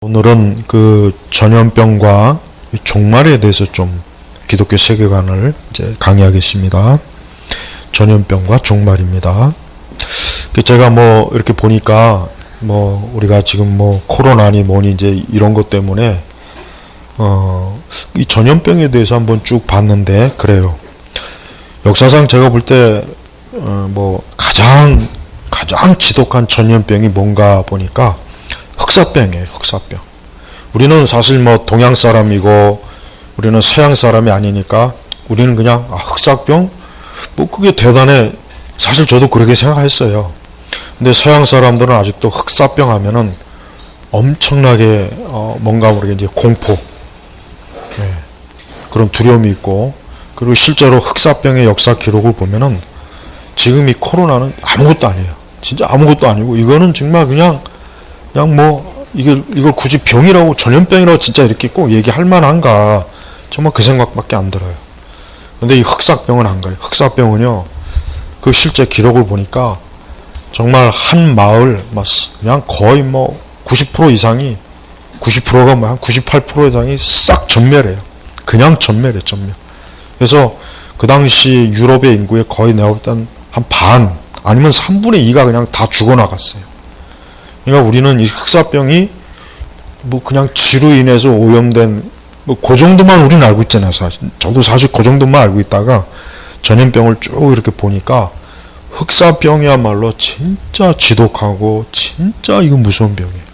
오늘은 그 전염병과 종말에 대해서 좀 기독교 세계관을 이제 강의하겠습니다. 전염병과 종말입니다. 제가 뭐 이렇게 보니까 뭐 우리가 지금 뭐 코로나니 뭐니 이제 이런 것 때문에 이 전염병에 대해서 한번 쭉 봤는데 그래요. 역사상 제가 볼 때 뭐 가장 지독한 전염병이 뭔가 보니까 흑사병이에요. 흑사병. 우리는 사실 뭐 동양 사람이고 우리는 서양 사람이 아니니까 우리는 그냥 흑사병 뭐 그게 대단해. 사실 저도 그렇게 생각했어요. 근데 서양 사람들은 아직도 흑사병 하면은 엄청나게 뭔가 모르게 이제 공포, 그런 두려움이 있고, 그리고 실제로 흑사병의 역사 기록을 보면은 지금 이 코로나는 아무것도 아니에요. 진짜 아무것도 아니고 이거는 정말 그냥 뭐 이걸 굳이 병이라고 전염병이라고 진짜 이렇게 꼭 얘기할 만한가, 정말 그 생각밖에 안 들어요. 근데 이 흑사병은 안 그래요. 흑사병은요, 그 실제 기록을 보니까 정말 한 마을 그냥 거의 뭐 90% 이상이 90%가 뭐 한 98% 이상이 싹 전멸해요. 그냥 전멸해. 그래서 그 당시 유럽의 인구의 거의 내가 볼 땐 한 반 아니면 3분의 2가 그냥 다 죽어나갔어요. 그러니까 우리는 이 흑사병이 뭐 그냥 쥐로 인해서 오염된 뭐 그 정도만 우리는 알고 있잖아요. 사실 저도 사실 그 정도만 알고 있다가 전염병을 쭉 이렇게 보니까 흑사병이야말로 진짜 지독하고 진짜 이거 무서운 병이에요.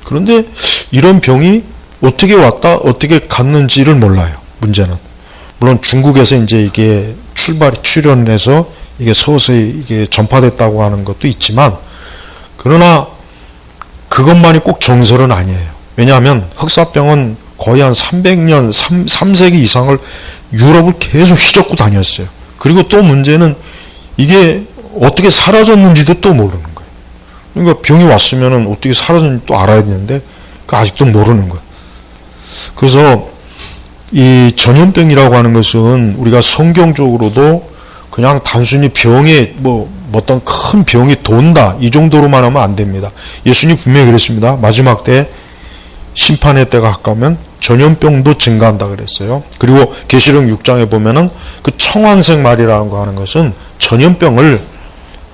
그런데 이런 병이 어떻게 왔다 어떻게 갔는지를 몰라요. 문제는 물론 중국에서 이제 이게 출현해서 이게 서서히 이게 전파됐다고 하는 것도 있지만, 그러나 그것만이 꼭 정설은 아니에요. 왜냐하면 흑사병은 거의 한 300년, 3세기 이상을 유럽을 계속 휘젓고 다녔어요. 그리고 또 문제는 이게 어떻게 사라졌는지도 또 모르는 거예요. 그러니까 병이 왔으면은 어떻게 사라졌는지 또 알아야 되는데 아직도 모르는 거예요. 그래서 이 전염병이라고 하는 것은 우리가 성경적으로도 그냥 단순히 병에 뭐 어떤 큰 병이 돈다 이 정도로만 하면 안 됩니다. 예수님 분명히 그랬습니다. 마지막 때 심판의 때가 가까우면 전염병도 증가한다 그랬어요. 그리고 계시록 6장에 보면은 그 청황색 말이라는 거 하는 것은 전염병을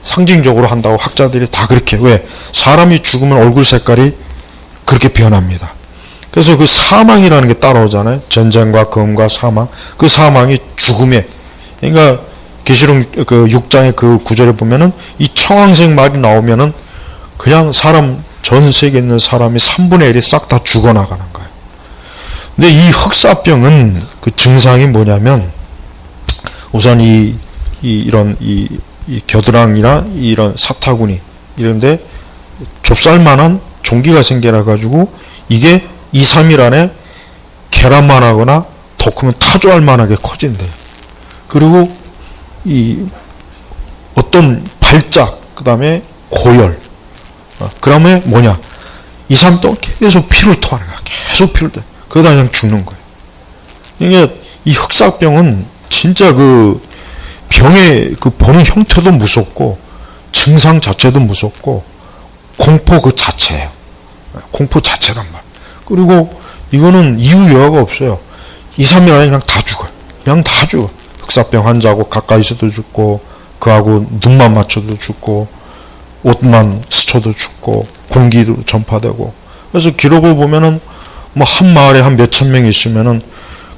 상징적으로 한다고 학자들이 다 그렇게, 왜? 사람이 죽으면 얼굴 색깔이 그렇게 변합니다. 그래서 그 사망이라는 게 따라오잖아요. 전쟁과 검과 사망. 그 사망이 죽음에, 그러니까 계시록 그 6장의 그 구절에 보면은 이 청황색 말이 나오면은 그냥 사람, 전 세계에 있는 사람이 3분의 1이 싹 다 죽어나가는 거예요. 근데 이 흑사병은 그 증상이 뭐냐면, 우선 이런 겨드랑이나 이런 사타구니 이런데 좁쌀만한 종기가 생겨나가지고 이게 2, 3일 안에 계란만 하거나 더 크면 타조알 만하게 커진대요. 그리고 이 어떤 발작, 그 다음에 고열, 그 다음에 뭐냐, 2, 3일 동안 계속 피를 토하는 거야. 계속 피를 토해. 그러다 그냥 죽는 거예요. 그러니까 이 흑사병은 진짜 그 병의 그 보는 형태도 무섭고 증상 자체도 무섭고 공포 그 자체예요. 공포 자체란 말. 그리고 이거는 이유 여하가 없어요. 2, 3일 안에 그냥 다 죽어요. 그냥 다 죽어. 흑사병 환자하고 가까이 있어도 죽고, 그하고 눈만 맞춰도 죽고, 옷만 스쳐도 죽고, 공기로 전파되고. 그래서 기록을 보면은 뭐 한 마을에 한 몇천 명 있으면은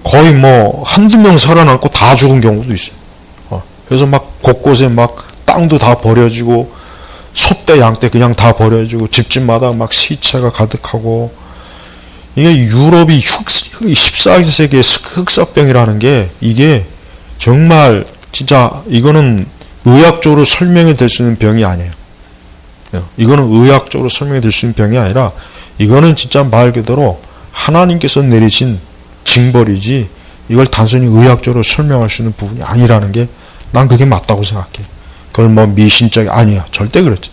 거의 뭐 한두 명 살아남고 다 죽은 경우도 있어요. 그래서 막 곳곳에 막 땅도 다 버려지고, 소떼 양떼 그냥 다 버려지고, 집집마다 막 시체가 가득하고, 이게 유럽이 14세기의 흑사병이라는 게 이게 정말 진짜 이거는 의학적으로 설명이 될 수 있는 병이 아니에요. 이거는 의학적으로 설명이 될 수 있는 병이 아니라 이거는 진짜 말 그대로 하나님께서 내리신 징벌이지 이걸 단순히 의학적으로 설명할 수 있는 부분이 아니라는 게 난 그게 맞다고 생각해. 그걸 뭐 미신적이 아니야. 절대 그렇지.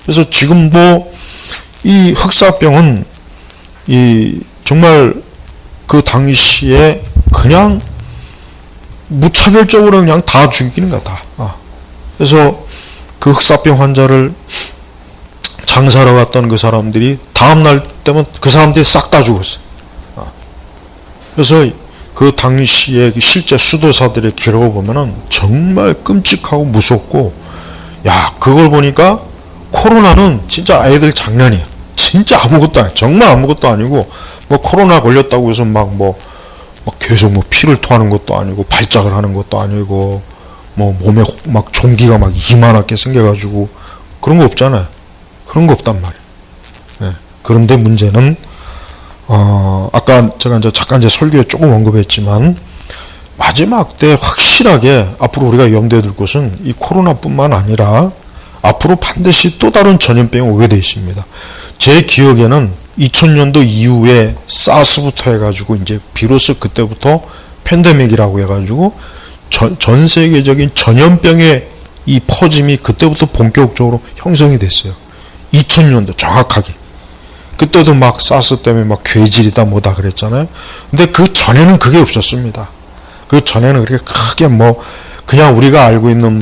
그래서 지금도 이 흑사병은 이 정말 그 당시에 그냥 무차별적으로 그냥 다 죽이는 거야, 다. 그래서 그 흑사병 환자를 장사하러 갔던 그 사람들이 다음날 되면 그 사람들이 싹 다 죽었어요. 그래서 그 당시에 실제 수도사들의 기록을 보면은 정말 끔찍하고 무섭고, 야, 그걸 보니까 코로나는 진짜 아이들 장난이야. 진짜 아무것도 아니야. 정말 아무것도 아니고, 뭐 코로나 걸렸다고 해서 막 계속 피를 토하는 것도 아니고, 발작을 하는 것도 아니고, 몸에 막 종기가 막 이만하게 생겨가지고, 그런 거 없잖아요. 그런 거 없단 말이에요. 네. 그런데 문제는, 아까 제가 잠깐 설교에 조금 언급했지만, 마지막 때 확실하게 앞으로 우리가 염두에 둘 것은 이 코로나뿐만 아니라 앞으로 반드시 또 다른 전염병이 오게 되어 있습니다. 제 기억에는 2000년도 이후에 사스부터 해가지고 이제 비로소 그때부터 팬데믹이라고 해가지고 전 세계적인 전염병의 이 퍼짐이 그때부터 본격적으로 형성이 됐어요. 2000년도 정확하게. 그때도 막 사스 때문에 막 괴질이다 뭐다 그랬잖아요. 근데 그 전에는 그게 없었습니다. 그 전에는 그렇게 크게 그냥 우리가 알고 있는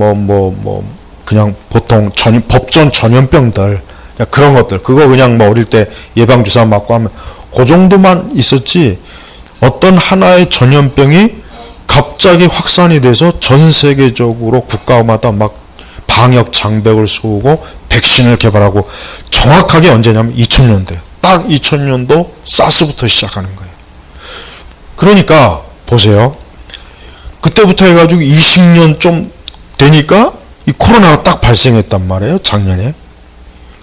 그냥 보통 법전 전염병들, 그런 것들, 그거 그냥 어릴 때 예방주사 맞고 하면 그 정도만 있었지, 어떤 하나의 전염병이 갑자기 확산이 돼서 전 세계적으로 국가마다 막 방역 장벽을 세우고 백신을 개발하고, 정확하게 언제냐면 2000년대. 딱 2000년도 사스부터 시작하는 거예요. 그러니까 보세요. 그때부터 해가지고 20년 좀 되니까 이 코로나가 딱 발생했단 말이에요. 작년에.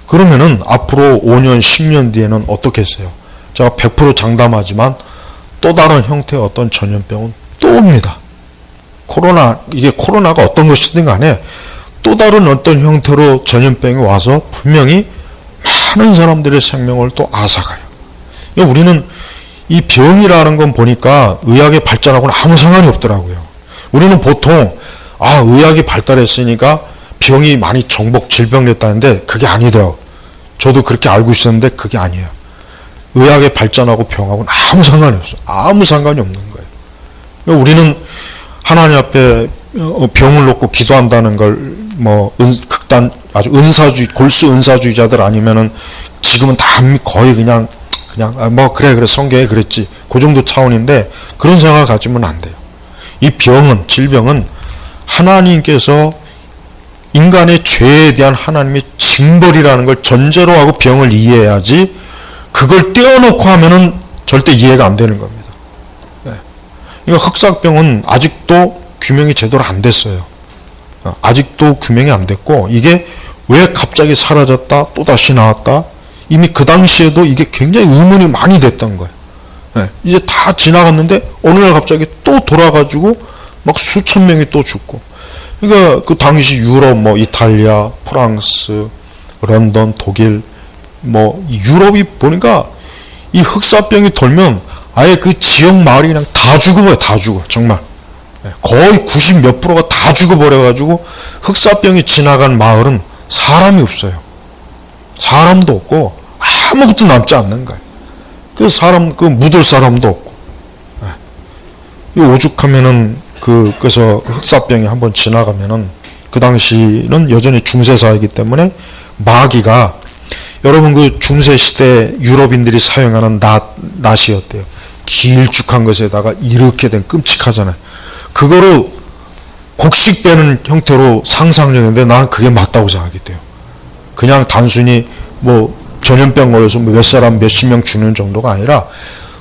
그러면은 앞으로 5년, 10년 뒤에는 어떻겠어요? 제가 100% 장담하지만 또 다른 형태의 어떤 전염병은 또 옵니다. 이게 코로나가 어떤 것이든 간에 또 다른 어떤 형태로 전염병이 와서 분명히 많은 사람들의 생명을 또 앗아가요. 우리는 이 병이라는 건 보니까 의학의 발전하고는 아무 상관이 없더라고요. 우리는 보통 의학이 발달했으니까 병이 많이 질병됐다는데 그게 아니더라고요. 저도 그렇게 알고 있었는데 그게 아니에요. 의학의 발전하고 병하고는 아무 상관이 없어요. 아무 상관이 없는 거예요. 우리는 하나님 앞에 병을 놓고 기도한다는 걸 아주 골수 은사주의자들 아니면은 지금은 다 거의 그냥 그래 성경에 그랬지, 그 정도 차원인데 그런 생각을 가지면 안 돼요. 이 질병은 하나님께서 인간의 죄에 대한 하나님의 징벌이라는 걸 전제로 하고 병을 이해해야지, 그걸 떼어놓고 하면은 절대 이해가 안 되는 겁니다. 네. 그러니까 흑사병은 아직도 규명이 제대로 안 됐어요. 아직도 규명이 안 됐고, 이게 왜 갑자기 사라졌다 또 다시 나왔다, 이미 그 당시에도 이게 굉장히 의문이 많이 됐던 거예요. 네. 이제 다 지나갔는데 어느 날 갑자기 또 돌아가지고 막 수천 명이 또 죽고. 그러니까 그 당시 유럽, 이탈리아, 프랑스, 런던, 독일, 유럽이 보니까 이 흑사병이 돌면 아예 그 지역 마을이 그냥 다 죽어버려요. 다 죽어. 정말. 거의 90 몇 프로가 다 죽어버려가지고 흑사병이 지나간 마을은 사람이 없어요. 사람도 없고 아무것도 남지 않는 거예요. 그 묻을 사람도 없고. 오죽하면은 그래서 흑사병이 한번 지나가면은, 그 당시는 여전히 중세사이기 때문에 마귀가, 여러분 그 중세시대 유럽인들이 사용하는 낫이었대요. 길쭉한 것에다가 이렇게 된, 끔찍하잖아요. 그거로 곡식 빼는 형태로 상상력인데 나는 그게 맞다고 생각이 돼요. 그냥 단순히 전염병 걸려서 몇 사람 몇십 명 죽는 정도가 아니라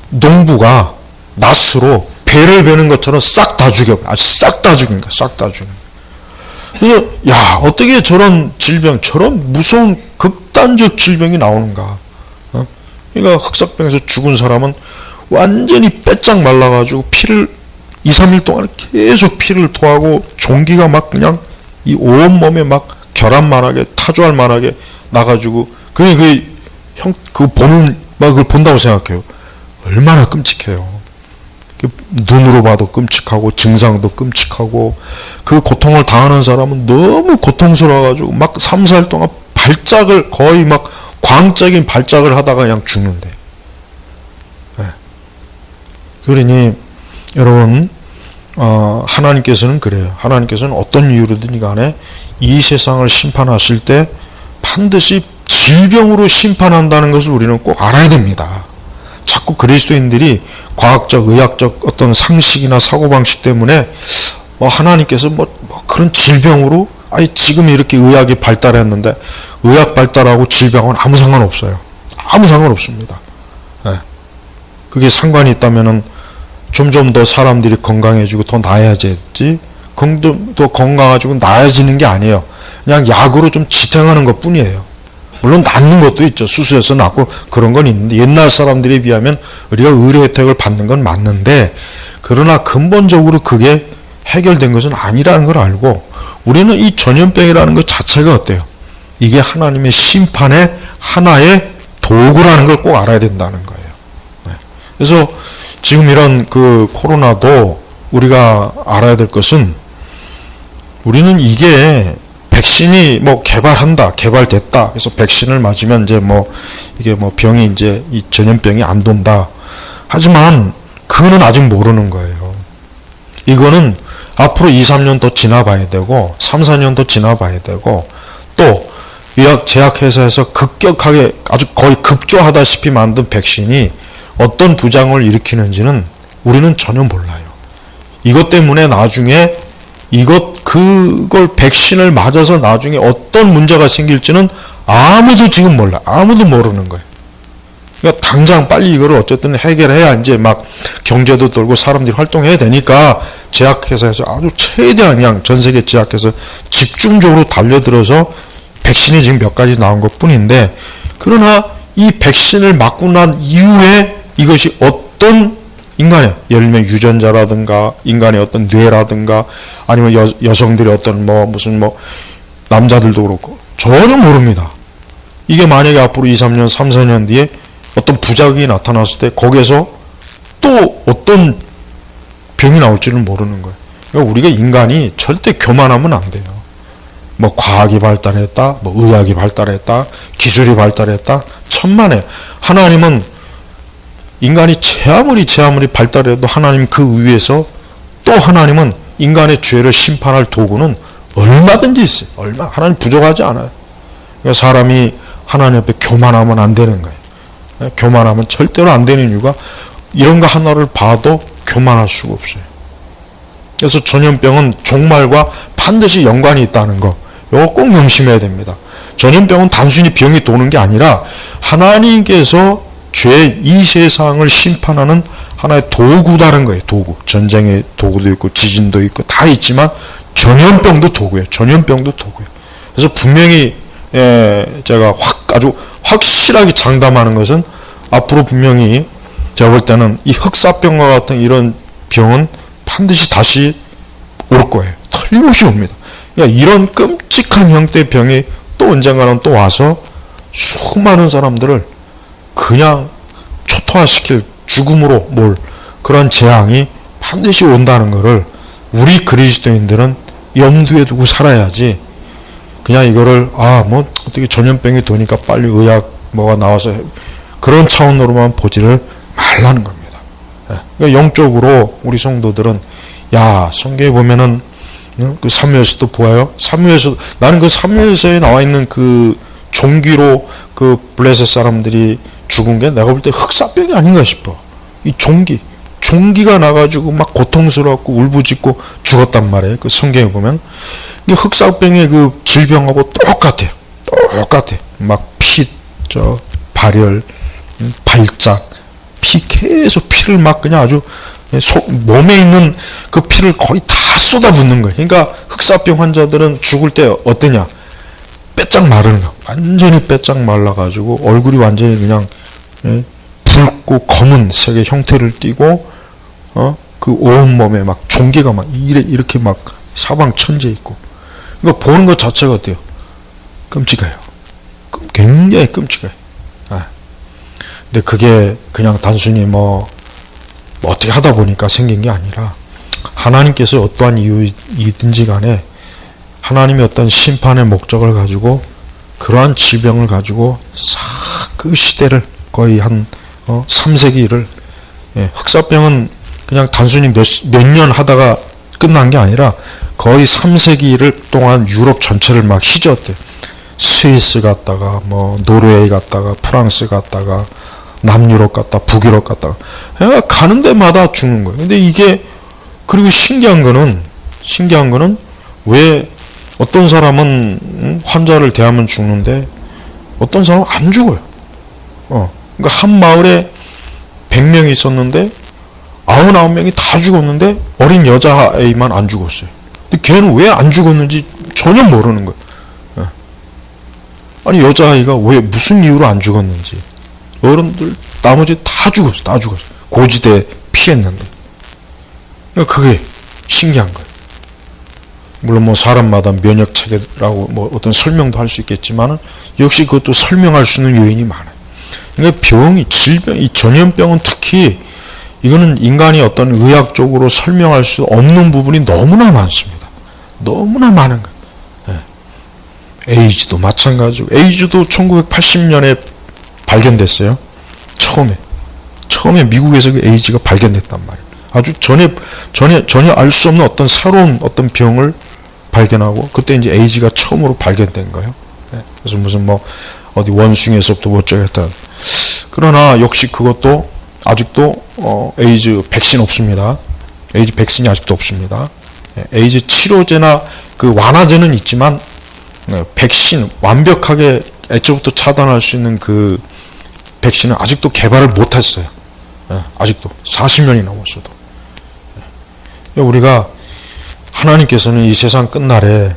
농부가 낫으로 배를 베는 것처럼 싹 다 죽여버려. 아주 싹 다 죽인 거야. 싹 다 죽인 거야. 그래서 어떻게 저런 질병, 저런 무서운 극단적 질병이 나오는가. 그러니까 흑사병에서 죽은 사람은 완전히 빼짝 말라가지고 피를 2, 3일 동안 계속 피를 토하고 종기가 막 그냥 이 온몸에 막 결함만하게 타조할 만하게 나가지고, 그걸 본다고 생각해요. 얼마나 끔찍해요. 눈으로 봐도 끔찍하고 증상도 끔찍하고, 그 고통을 당하는 사람은 너무 고통스러워가지고 막 3, 4일 동안 거의 막 광적인 발작을 하다가 그냥 죽는데. 네. 그러니 여러분, 하나님께서는 그래요. 하나님께서는 어떤 이유로든 간에 이 세상을 심판하실 때 반드시 질병으로 심판한다는 것을 우리는 꼭 알아야 됩니다. 자꾸 그리스도인들이 과학적, 의학적 어떤 상식이나 사고방식 때문에 하나님께서 그런 질병으로, 지금 이렇게 의학이 발달했는데 의학 발달하고 질병은 아무 상관없어요. 아무 상관없습니다. 네. 그게 상관이 있다면은 점점 더 사람들이 건강해지고 더 나아야지, 더 건강해지고 나아지는 게 아니에요. 그냥 약으로 좀 지탱하는 것 뿐이에요. 물론 낫는 것도 있죠. 수술해서 낫고 그런 건 있는데, 옛날 사람들에 비하면 우리가 의료 혜택을 받는 건 맞는데, 그러나 근본적으로 그게 해결된 것은 아니라는 걸 알고, 우리는 이 전염병이라는 것 자체가 어때요? 이게 하나님의 심판의 하나의 도구라는 걸 꼭 알아야 된다는 거예요. 네. 그래서 지금 이런 그 코로나도 우리가 알아야 될 것은, 우리는 이게 백신이 개발됐다. 그래서 백신을 맞으면 이제 이게 병이 이제 이 전염병이 안 돈다. 하지만 그거는 아직 모르는 거예요. 이거는 앞으로 2, 3년 더 지나봐야 되고, 3, 4년 더 지나봐야 되고, 또 제약회사에서 급격하게 아주 거의 급조하다시피 만든 백신이 어떤 부작용을 일으키는지는 우리는 전혀 몰라요. 이것 때문에 나중에 그걸 백신을 맞아서 나중에 어떤 문제가 생길지는 아무도 지금 몰라. 아무도 모르는 거예요. 그러니까 당장 빨리 이거를 어쨌든 해결해야 이제 경제도 돌고 사람들이 활동해야 되니까 제약회사에서 아주 최대한 그냥 전 세계 제약회사 집중적으로 달려들어서 백신이 지금 몇 가지 나온 것 뿐인데, 그러나 이 백신을 맞고 난 이후에 이것이 어떤 인간의, 예를 들면 유전자라든가 인간의 어떤 뇌라든가 아니면 여성들의 어떤 남자들도 그렇고 전혀 모릅니다. 이게 만약에 앞으로 2, 3년, 3, 4년 뒤에 어떤 부작용이 나타났을 때 거기에서 또 어떤 병이 나올지는 모르는 거예요. 그러니까 우리가 인간이 절대 교만하면 안 돼요. 과학이 발달했다, 의학이 발달했다, 기술이 발달했다, 천만에. 하나님은 인간이 제 아무리 발달해도 하나님 그 위에서 또 하나님은 인간의 죄를 심판할 도구는 얼마든지 있어요. 하나님 부족하지 않아요. 그러니까 사람이 하나님 앞에 교만하면 안 되는 거예요. 교만하면 절대로 안 되는 이유가 이런 거 하나를 봐도 교만할 수가 없어요. 그래서 전염병은 종말과 반드시 연관이 있다는 거, 이거 꼭 명심해야 됩니다. 전염병은 단순히 병이 도는 게 아니라 하나님께서 이 세상을 심판하는 하나의 도구다는 거예요. 도구. 전쟁의 도구도 있고 지진도 있고 다 있지만 전염병도 도구예요. 전염병도 도구예요. 그래서 분명히 제가 아주 확실하게 장담하는 것은 앞으로 분명히 제가 볼 때는 이 흑사병과 같은 이런 병은 반드시 다시 올 거예요. 틀림없이 옵니다. 그러니까 이런 끔찍한 형태의 병이 또 언젠가는 또 와서 수많은 사람들을 그냥 초토화시킬, 죽음으로 그런 재앙이 반드시 온다는 것을 우리 그리스도인들은 염두에 두고 살아야지, 그냥 이거를 어떻게 전염병이 도니까 빨리 의학 나와서 그런 차원으로만 보지를 말라는 겁니다. 그러니까 영적으로 우리 성도들은 성경에 보면은 그 사무엘서도 보아요. 나는 그 사무엘서에 나와 있는 그 종기로 그 블레셋 사람들이 죽은 게 내가 볼 때 흑사병이 아닌가 싶어. 이 종기가 나가지고 고통스럽고 울부짖고 죽었단 말이에요. 그 성경에 보면 이 흑사병의 그 질병하고 똑같아. 피, 발열, 발작, 계속 피를 그냥 아주 몸에 있는 그 피를 거의 다 쏟아붓는 거예요. 그러니까 흑사병 환자들은 죽을 때 어떠냐? 빼짝 마르는 거. 완전히 빼짝 말라가지고 얼굴이 완전히 그냥 붉고 검은 색의 형태를 띠고 그 온몸에 종기가 이렇게 사방 천재 있고, 이거 보는 것 자체가 어때요? 끔찍해요. 굉장히 끔찍해요. 근데 그게 그냥 단순히 어떻게 하다 보니까 생긴 게 아니라 하나님께서 어떠한 이유이든지 간에 하나님의 어떤 심판의 목적을 가지고 그러한 질병을 가지고 싹 그 시대를 거의 한 3세기를, 흑사병은 그냥 단순히 몇 년 하다가 끝난 게 아니라 거의 3세기를 동안 유럽 전체를 휘저었대요. 스위스 갔다가 뭐 노르웨이 갔다가 프랑스 갔다가 남유럽 갔다 북유럽 갔다가 가는 데마다 죽는 거예요. 근데 이게 그리고 신기한 거는 왜 어떤 사람은 환자를 대하면 죽는데 어떤 사람은 안 죽어요. 그러니까 한 마을에 100명이 있었는데 99명이 다 죽었는데 어린 여자아이만 안 죽었어요. 근데 걔는 왜 안 죽었는지 전혀 모르는 거예요. 아니 여자아이가 왜 무슨 이유로 안 죽었는지. 어른들 나머지 다 죽었어. 고지대 피했는데. 그러니까 그게 신기한 거예요. 물론 뭐 사람마다 면역 체계라고 뭐 어떤 설명도 할 수 있겠지만은 역시 그것도 설명할 수 있는 요인이 많아요. 그러니까 질병, 이 전염병은 특히 이거는 인간이 어떤 의학적으로 설명할 수 없는 부분이 너무나 많습니다. 너무나 많은 거예요. 에이즈도 마찬가지고, 에이즈도 1980년에 발견됐어요. 처음에 미국에서 그 에이즈가 발견됐단 말이에요. 아주 전혀 알 수 없는 어떤 새로운 어떤 병을 발견하고, 그때 이제 에이즈가 처음으로 발견된 거예요. 그래서 무슨 뭐 어디 원숭이에서부터 어쩌겠다. 그러나 역시 그것도 아직도 에이즈 백신 없습니다. 에이즈 백신이 아직도 없습니다. 에이즈 치료제나 그 완화제는 있지만 백신 완벽하게 애초부터 차단할 수 있는 그 백신은 아직도 개발을 못했어요. 아직도 40년이 넘었어도. 우리가 하나님께서는 이 세상 끝날에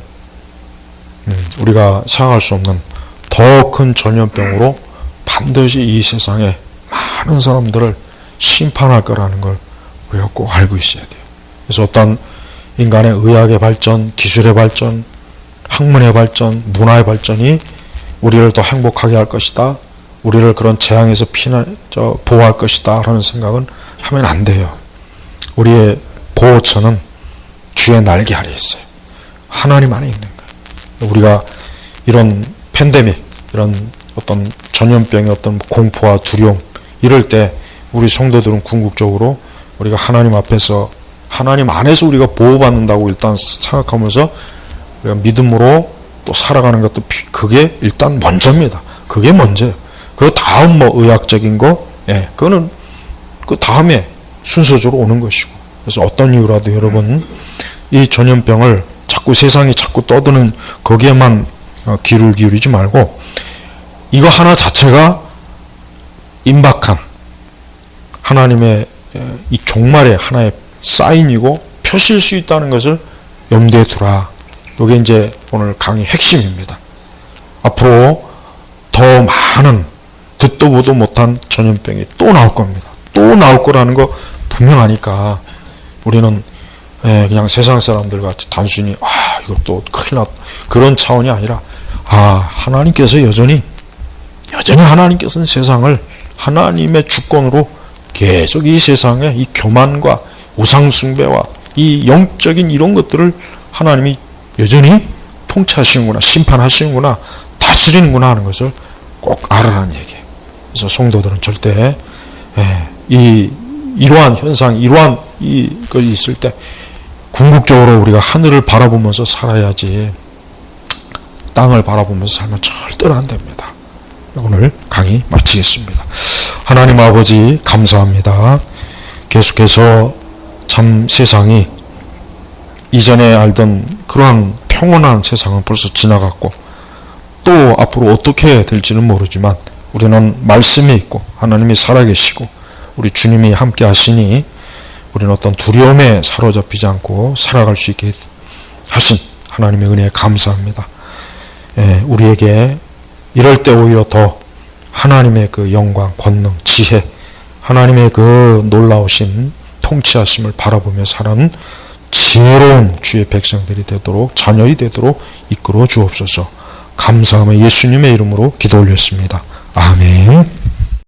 우리가 생각할 수 없는 더 큰 전염병으로 반드시 이 세상에 많은 사람들을 심판할 거라는 걸 우리가 꼭 알고 있어야 돼요. 그래서 어떤 인간의 의학의 발전, 기술의 발전, 학문의 발전, 문화의 발전이 우리를 더 행복하게 할 것이다. 우리를 그런 재앙에서 보호할 것이다. 라는 생각은 하면 안 돼요. 우리의 보호처는 주의 날개 아래에 있어요. 하나님 안에 있는 거예요. 우리가 이런 팬데믹, 이런 어떤 전염병의 어떤 공포와 두려움, 이럴 때 우리 성도들은 궁극적으로 우리가 하나님 앞에서, 하나님 안에서 우리가 보호받는다고 일단 생각하면서 우리가 믿음으로 또 살아가는 것도, 그게 일단 먼저입니다. 그게 먼저예요. 그 다음 뭐 의학적인 거, 그거는 그 다음에 순서적으로 오는 것이고. 그래서 어떤 이유라도 여러분, 이 전염병을 세상이 자꾸 떠드는 거기에만 귀를 기울이지 말고, 이거 하나 자체가 임박한 하나님의 이 종말의 하나의 사인이고 표시일 수 있다는 것을 염두에 두라. 이게 이제 오늘 강의 핵심입니다. 앞으로 더 많은 듣도 보도 못한 전염병이 또 나올 겁니다. 또 나올 거라는 거 분명하니까 우리는 그냥 세상 사람들 같이 단순히 이것도 큰일 났다 그런 차원이 아니라, 하나님께서 여전히 하나님께서는 세상을 하나님의 주권으로 계속 이 세상에 이 교만과 우상숭배와 이 영적인 이런 것들을 하나님이 여전히 통치하시는구나, 심판하시는구나, 다스리는구나 하는 것을 꼭 알아라는 얘기예요. 그래서 성도들은 절대 이러한 현상, 이러한 것이 있을 때 궁극적으로 우리가 하늘을 바라보면서 살아야지, 땅을 바라보면서 살면 절대로 안 됩니다. 오늘 강의 마치겠습니다. 하나님 아버지 감사합니다. 계속해서 참 세상이 이전에 알던 그러한 평온한 세상은 벌써 지나갔고, 또 앞으로 어떻게 될지는 모르지만 우리는 말씀이 있고 하나님이 살아계시고 우리 주님이 함께 하시니 우리는 어떤 두려움에 사로잡히지 않고 살아갈 수 있게 하신 하나님의 은혜에 감사합니다. 우리에게 이럴 때 오히려 더 하나님의 그 영광, 권능, 지혜, 하나님의 그 놀라우신 통치하심을 바라보며 사는 지혜로운 주의 백성들이 되도록, 자녀이 되도록 이끌어 주옵소서. 감사하며 예수님의 이름으로 기도 올렸습니다. 아멘.